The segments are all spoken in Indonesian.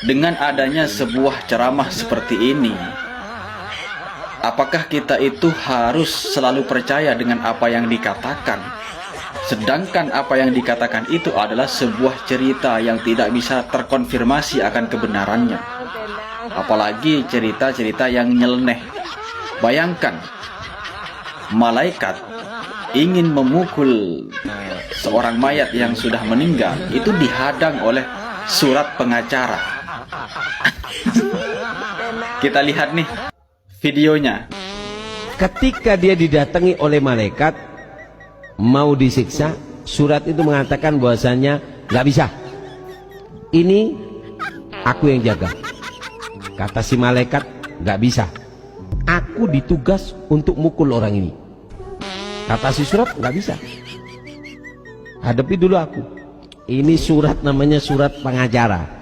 Dengan adanya sebuah ceramah seperti ini, apakah kita itu harus selalu percaya dengan apa yang dikatakan? Sedangkan apa yang dikatakan itu adalah sebuah cerita yang tidak bisa terkonfirmasi akan kebenarannya. Apalagi cerita-cerita yang nyeleneh. Bayangkan, malaikat ingin memukul seorang mayat yang sudah meninggal, itu dihadang oleh surat pengacara. Kita lihat nih videonya. Ketika dia didatangi oleh malaikat mau disiksa, surat itu mengatakan bahwasanya nggak bisa, ini aku yang jaga. Kata si malaikat, nggak bisa, aku ditugas untuk mukul orang ini. Kata si surat, nggak bisa, hadapi dulu aku. Ini surat namanya surat pengacara.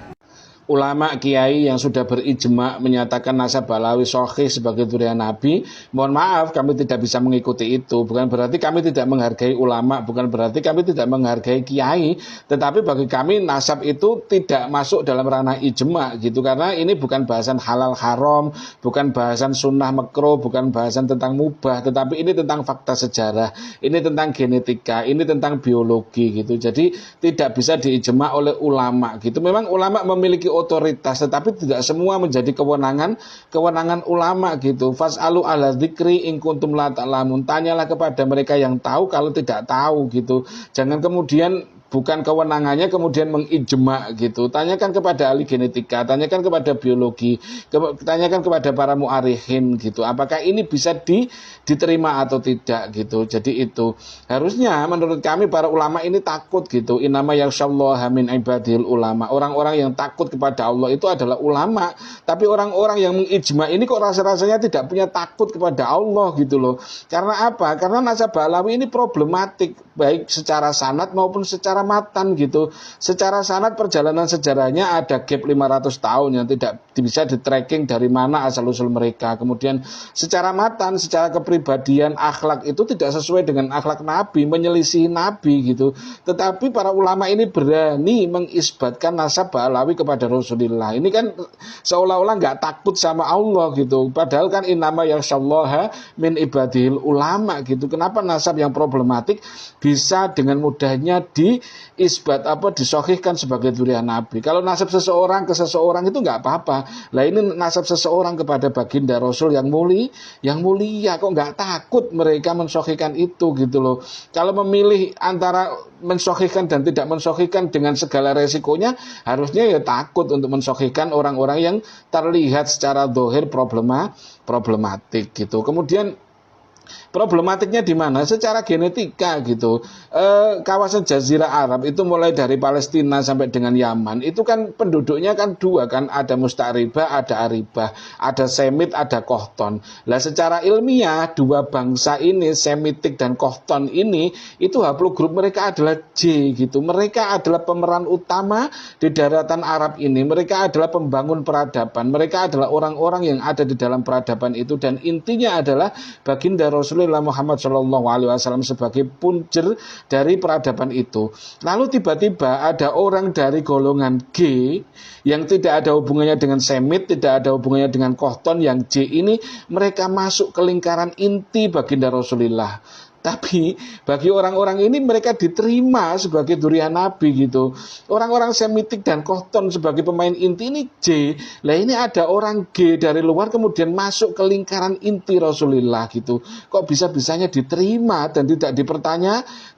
Ulama kiai yang sudah berijma menyatakan nasab Balawi sahih sebagai durian Nabi, mohon maaf kami tidak bisa mengikuti itu. Bukan berarti kami tidak menghargai ulama, bukan berarti kami tidak menghargai kiai, tetapi bagi kami nasab itu tidak masuk dalam ranah ijma gitu, karena ini bukan bahasan halal haram, bukan bahasan sunnah makruh, bukan bahasan tentang mubah, tetapi ini tentang fakta sejarah, ini tentang genetika, ini tentang biologi gitu. Jadi tidak bisa diijma oleh ulama gitu. Memang ulama memiliki otoritas, tetapi tidak semua menjadi kewenangan ulama gitu. Fas'alu ala dzikri in kuntum la ta'lamun. Tanyalah kepada mereka yang tahu kalau tidak tahu gitu. Jangan kemudian bukan kewenangannya kemudian mengijma gitu. Tanyakan kepada ahli genetika, tanyakan kepada biologi, tanyakan kepada para mu'arikhin gitu. Apakah ini bisa diterima atau tidak gitu. Jadi itu harusnya menurut kami para ulama ini takut gitu. Innama yakhsyallaha min ibadil ulama. Orang-orang yang takut kepada Allah itu adalah ulama. Tapi orang-orang yang mengijma ini kok rasa-rasanya tidak punya takut kepada Allah gitu loh. Karena apa? Karena nasab Balawi ini problematik baik secara sanad maupun secara matan gitu. Secara sanad perjalanan sejarahnya ada gap 500 tahun yang tidak bisa di-tracking dari mana asal-usul mereka. Kemudian secara matan, secara kepribadian, akhlak itu tidak sesuai dengan akhlak Nabi, menyelisih Nabi gitu. Tetapi para ulama ini berani mengisbatkan nasab Balawi kepada Rasulullah. Ini kan seolah-olah nggak takut sama Allah gitu. Padahal kan innama yakhsyallaha min ibadil ulama gitu. Kenapa nasab yang problematik bisa dengan mudahnya disohihkan sebagai durian Nabi. Kalau nasab seseorang ke seseorang itu nggak apa-apa. Lah ini nasab seseorang kepada baginda Rasul yang mulia kok nggak takut mereka mensohihkan itu gitu loh. Kalau memilih antara mensohihkan dan tidak mensohihkan dengan segala resikonya, harusnya ya takut untuk mensohihkan orang-orang yang terlihat secara zahir problematik gitu. Kemudian problematiknya di mana? Secara genetika gitu. Kawasan Jazirah Arab itu mulai dari Palestina sampai dengan Yaman, itu kan penduduknya kan dua kan, ada Musta'ribah, ada Aribah, ada Semit, ada Kohton. Lah secara ilmiah dua bangsa ini, Semitik dan Kohton ini, itu haplogrup mereka adalah J gitu. Mereka adalah pemeran utama di daratan Arab ini. Mereka adalah pembangun peradaban. Mereka adalah orang-orang yang ada di dalam peradaban itu, dan intinya adalah baginda Rasulullah Muhammad SAW sebagai punjer dari peradaban itu. Lalu tiba-tiba ada orang dari golongan G yang tidak ada hubungannya dengan Semit, tidak ada hubungannya dengan Kohton, yang J ini mereka masuk ke lingkaran inti baginda Rasulullah. Tapi bagi orang-orang ini mereka diterima sebagai durian Nabi gitu. Orang-orang Semitik dan Kohton sebagai pemain inti ini J. Lah ini ada orang G dari luar kemudian masuk ke lingkaran inti Rasulullah gitu. Kok bisa-bisanya diterima dan tidak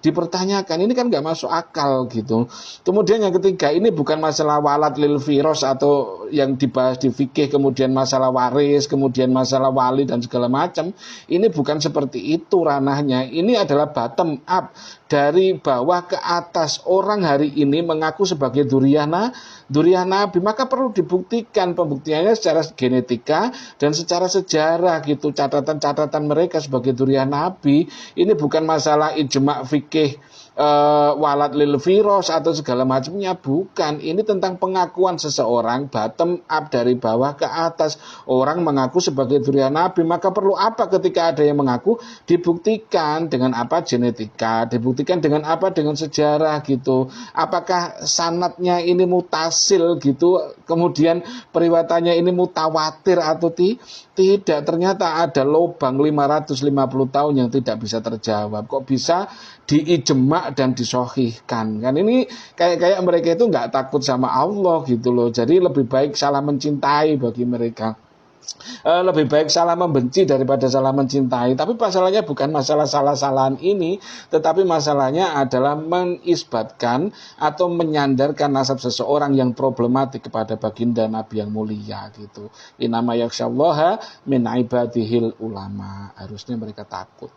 dipertanyakan? Ini kan nggak masuk akal gitu. Kemudian yang ketiga, ini bukan masalah walad lil firos atau yang dibahas di fikih, kemudian masalah waris, kemudian masalah wali dan segala macam. Ini bukan seperti itu ranahnya. Ini adalah bottom up, dari bawah ke atas. Orang hari ini mengaku sebagai durian Nabi, maka perlu dibuktikan. Pembuktiannya secara genetika dan secara sejarah gitu. Catatan-catatan mereka sebagai durian Nabi. Ini bukan masalah ijma fikih walat lil firos atau segala macamnya, bukan. Ini tentang pengakuan seseorang bottom up, dari bawah ke atas. Orang mengaku sebagai zuriat Nabi, maka perlu apa ketika ada yang mengaku? Dibuktikan dengan apa? Genetika. Dibuktikan dengan apa? Dengan sejarah gitu. Apakah sanadnya ini mutasil gitu, kemudian periwatannya ini mutawatir atau tidak? Ternyata ada lubang 550 tahun yang tidak bisa terjawab. Kok bisa diijma dan disohihkan? Kan ini kayak mereka itu nggak takut sama Allah gitu loh. Jadi lebih baik salah mencintai bagi mereka. Lebih baik salah membenci daripada salah mencintai. Tapi masalahnya bukan masalah salah-salahan ini, tetapi masalahnya adalah menisbatkan atau menyandarkan nasab seseorang yang problematik kepada baginda Nabi yang mulia gitu. Innama yakhsyallaha min ibadihil ulama. Harusnya mereka takut.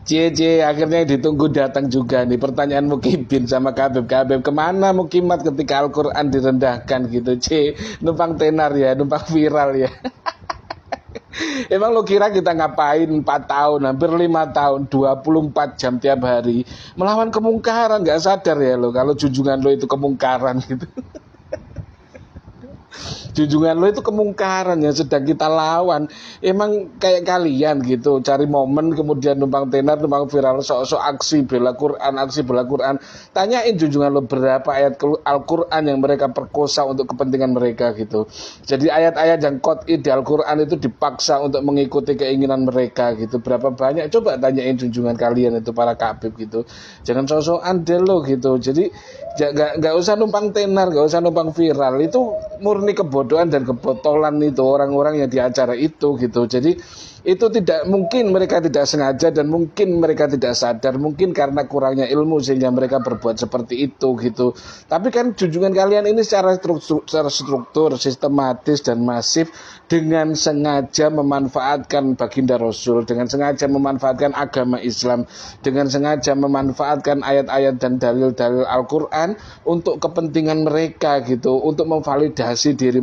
Akhirnya ditunggu datang juga nih pertanyaan Mukibin sama Kabeb. Kemana Mukimat ketika Al-Quran direndahkan gitu? Numpang tenar ya, numpang viral ya. Emang lo kira kita ngapain 4 tahun, hampir 5 tahun, 24 jam tiap hari melawan kemungkaran? Gak sadar ya lo kalau junjungan lo itu kemungkaran gitu. Junjungan lo itu kemungkaran yang sedang kita lawan. Emang kayak kalian gitu, cari momen kemudian numpang tenar, numpang viral, sok-sok aksi bela Quran. Tanyain junjungan lo berapa ayat Al-Quran yang mereka perkosa untuk kepentingan mereka gitu. Jadi ayat-ayat yang qat'i di Al-Quran itu dipaksa untuk mengikuti keinginan mereka gitu. Berapa banyak? Coba tanyain junjungan kalian itu, para kabib gitu. Jangan sok-sokan deh lo gitu. Jadi gak usah numpang tenar, gak usah numpang viral. Itu murni kebodohan dan kebotolan itu orang-orang yang di acara itu gitu. Jadi itu tidak mungkin, mereka tidak sengaja dan mungkin mereka tidak sadar, mungkin karena kurangnya ilmu sehingga mereka berbuat seperti itu gitu. Tapi kan junjungan kalian ini secara struktur sistematis dan masif, dengan sengaja memanfaatkan baginda Rasul, dengan sengaja memanfaatkan agama Islam, dengan sengaja memanfaatkan ayat-ayat dan dalil-dalil Al-Quran untuk kepentingan mereka gitu, untuk memvalidasi diri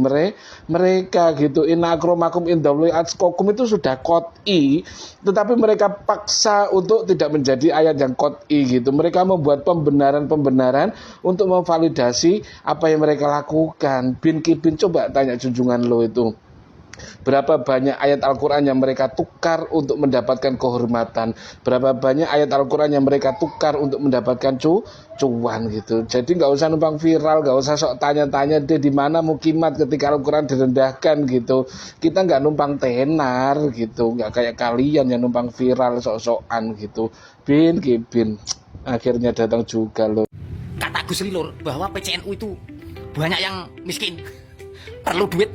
mereka gitu. Inna akramakum indallahi atqakum itu sudah qat'i, tetapi mereka paksa untuk tidak menjadi ayat yang qat'i gitu. Mereka membuat pembenaran-pembenaran untuk memvalidasi apa yang mereka lakukan. Bin Kibin, coba tanya junjungan lo itu, berapa banyak ayat Al-Quran yang mereka tukar untuk mendapatkan kehormatan? Berapa banyak ayat Al-Quran yang mereka tukar untuk mendapatkan cuan gitu. Jadi nggak usah numpang viral, nggak usah sok tanya-tanya deh di mana Mukimat ketika Al-Quran direndahkan gitu. Kita nggak numpang tenar gitu, nggak kayak kalian yang numpang viral sok-sokan gitu. Bin Kibin, akhirnya datang juga loh. Kata Gus Lilur bahwa PCNU itu banyak yang miskin, perlu duit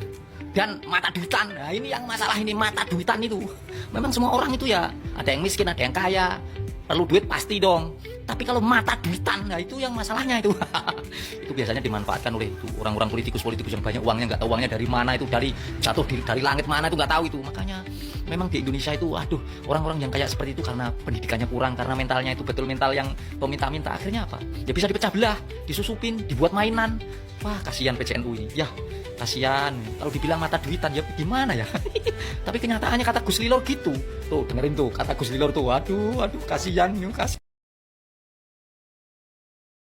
dan mata duitan. Nah ini yang masalah, ini mata duitan itu. Memang semua orang itu ya, ada yang miskin, ada yang kaya, perlu duit pasti dong. Tapi kalau mata duitan, nah itu yang masalahnya itu. Itu biasanya dimanfaatkan oleh itu orang-orang politikus yang banyak uangnya, nggak tahu uangnya dari mana, itu dari jatuh dari langit mana itu nggak tahu itu. Makanya memang di Indonesia itu, aduh, orang-orang yang kayak seperti itu karena pendidikannya kurang, karena mentalnya itu betul mental yang peminta-minta. Akhirnya apa? Ya bisa dipecah belah, disusupin, dibuat mainan. Wah, kasihan PCNU ini. Ya, kasihan. Kalau dibilang mata duitan ya gimana ya? Tapi kenyataannya kata Gus Lilor gitu. Tuh dengerin tuh kata Gus Lilor tuh. Aduh, kasihan.